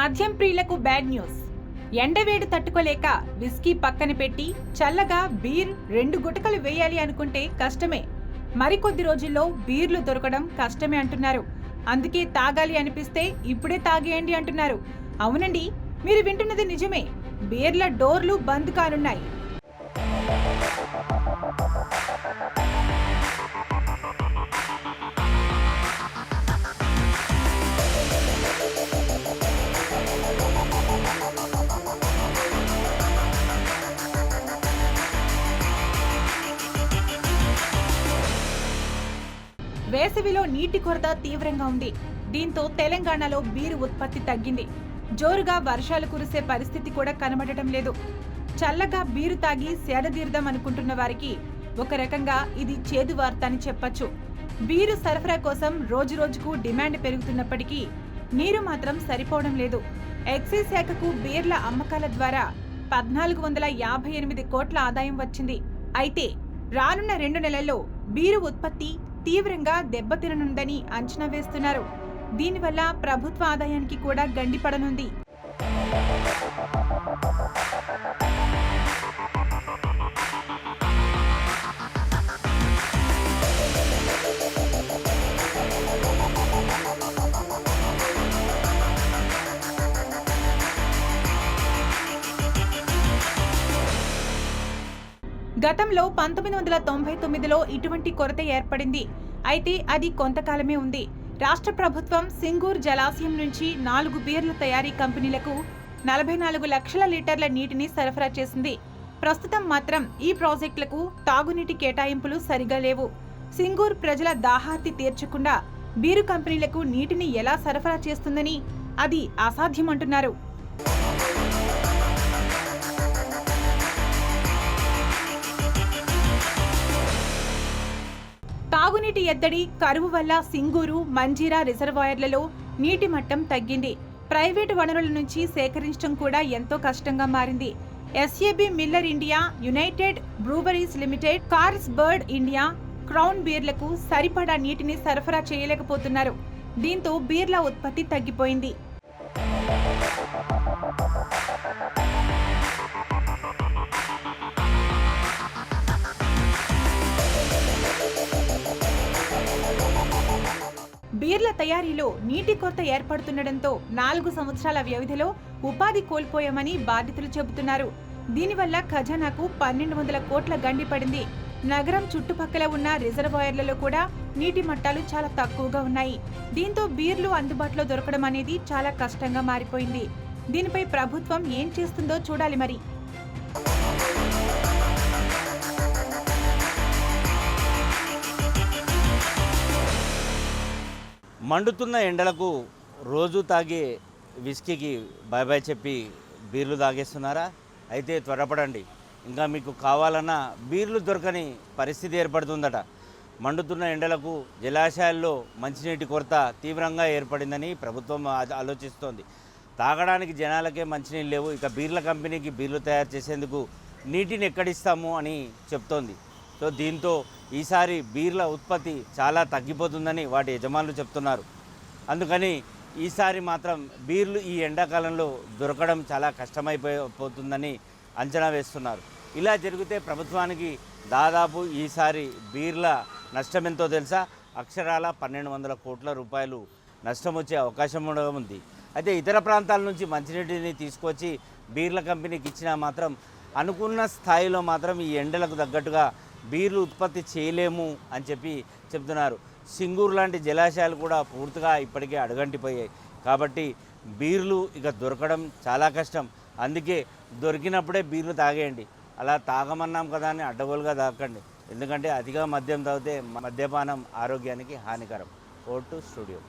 మద్యం ప్రియులకు bad news. ఎండవేడి తట్టుకోలేక విస్కీ పక్కన పెట్టి చల్లగా బీర్ 2 గుటకలు వేయాలి అనుకుంటే కష్టమే. మరికొద్ది రోజుల్లో బీర్లు దొరకడం కష్టమే అంటున్నారు. అందుకే తాగాలి అనిపిస్తే ఇప్పుడే తాగేయండి అంటున్నారు. అవునండి, మీరు వింటున్నది నిజమే. బీర్ల డోర్లు బంద్ కానున్నాయి. వేసవిలో నీటి కొరత తీవ్రంగా ఉంది. దీంతో తెలంగాణలో బీరు ఉత్పత్తి తగ్గింది. జోరుగా వర్షాలు కురిసే పరిస్థితి కూడా కనబడటం లేదు. చల్లగా బీరు తాగి సేదతీర్దాం అనుకుంటున్న వారికి ఒక రకంగా ఇది చేదు వార్త అని చెప్పొచ్చు. బీరు సరఫరా కోసం రోజురోజుకు డిమాండ్ పెరుగుతున్నప్పటికీ నీరు మాత్రం సరిపోవడం లేదు. ఎక్సైజ్ శాఖకు బీర్ల అమ్మకాల ద్వారా 1458 కోట్ల ఆదాయం వచ్చింది. అయితే రానున్న 2 నెలల్లో బీరు ఉత్పత్తి తీవ్రంగా దెబ్బతిననుందని అంచనా వేస్తున్నారు. దీనివల్ల ప్రభుత్వ ఆదాయానికి కూడా గండిపడనుంది. గతంలో 1999లో ఇటువంటి కొరత ఏర్పడింది. అయితే అది కొంతకాలమే ఉంది. రాష్ట్ర ప్రభుత్వం సింగూర్ జలాశయం నుంచి 4 బీర్ల తయారీ కంపెనీలకు 44 లక్షల లీటర్ల నీటిని సరఫరా చేసింది. ప్రస్తుతం మాత్రం ఈ ప్రాజెక్టులకు తాగునీటి కేటాయింపులు సరిగా లేవు. సింగూర్ ప్రజల దాహార్తి తీర్చకుండా బీరు కంపెనీలకు నీటిని ఎలా సరఫరా చేస్తుందని అది అసాధ్యమంటున్నారు. తాగునీటి ఎద్దడి, కరువు వల్ల సింగూరు, మంజీరా రిజర్వాయర్లలో నీటి మట్టం తగ్గింది. ప్రైవేటు వనరుల నుంచి సేకరించడం కూడా ఎంతో కష్టంగా మారింది. SAB Miller India, United Breweries Limited, Carlsberg India, Crown బీర్లకు సరిపడా నీటిని సరఫరా చేయలేకపోతున్నారు. దీంతో బీర్ల ఉత్పత్తి తగ్గిపోయింది. బీర్ల తయారీలో నీటి కొరత ఏర్పడుతుండటంతో 4 సంవత్సరాల వ్యవధిలో ఉపాధి కోల్పోయామని బాధితులు చెబుతున్నారు. దీనివల్ల ఖజానాకు 1200 కోట్ల గండి పడింది. నగరం చుట్టుపక్కల ఉన్న రిజర్వాయర్లలో కూడా నీటి మట్టాలు చాలా తక్కువగా ఉన్నాయి. దీంతో బీర్లు అందుబాటులో దొరకడం అనేది చాలా కష్టంగా మారిపోయింది. దీనిపై ప్రభుత్వం ఏం చేస్తుందో చూడాలి మరి. మండుతున్న ఎండలకు రోజు తాగే విస్కీకి బాయ్ బాయ్ చెప్పి బీర్లు తాగేస్తున్నారా? అయితే త్వరపడండి, ఇంకా మీకు కావాలన్నా బీర్లు దొరకని పరిస్థితి ఏర్పడుతుందట. మండుతున్న ఎండలకు జలాశయాల్లో మంచినీటి కొరత తీవ్రంగా ఏర్పడిందని ప్రభుత్వం ఆలోచిస్తోంది. తాగడానికి జనాలకే మంచినీళ్ళు లేవు, ఇక బీర్ల కంపెనీకి బీర్లు తయారు చేసేందుకు నీటిని ఎక్కడిస్తాము అని చెప్తోంది. సో దీంతో ఈసారి బీర్ల ఉత్పత్తి చాలా తగ్గిపోతుందని వాటి యజమానులు చెప్తున్నారు. అందుకని ఈసారి మాత్రం బీర్లు ఈ ఎండాకాలంలో దొరకడం చాలా కష్టమైపోతుందని అంచనా వేస్తున్నారు. ఇలా జరిగితే ప్రభుత్వానికి దాదాపు ఈసారి బీర్ల నష్టం ఎంతో తెలుసా? అక్షరాల 1200 కోట్ల రూపాయలు నష్టం వచ్చే అవకాశం కూడా ఉంది. అయితే ఇతర ప్రాంతాల నుంచి మంచినీటిని తీసుకొచ్చి బీర్ల కంపెనీకి ఇచ్చినా మాత్రం అనుకున్న స్థాయిలో మాత్రం ఈ ఎండలకు తగ్గట్టుగా బీర్లు ఉత్పత్తి చేయలేము అని చెప్తున్నారు. సింగూరు లాంటి జలాశయాలు కూడా పూర్తిగా ఇప్పటికే అడుగంటిపోయాయి. కాబట్టి బీర్లు ఇక దొరకడం చాలా కష్టం. అందుకే దొరికినప్పుడే బీర్లు తాగేయండి. అలా తాగమన్నాం కదా అని అడ్డగోలుగా తాగకండి. ఎందుకంటే అతిగా మద్యం తాగితే మద్యపానం ఆరోగ్యానికి హానికరం. Vote studio.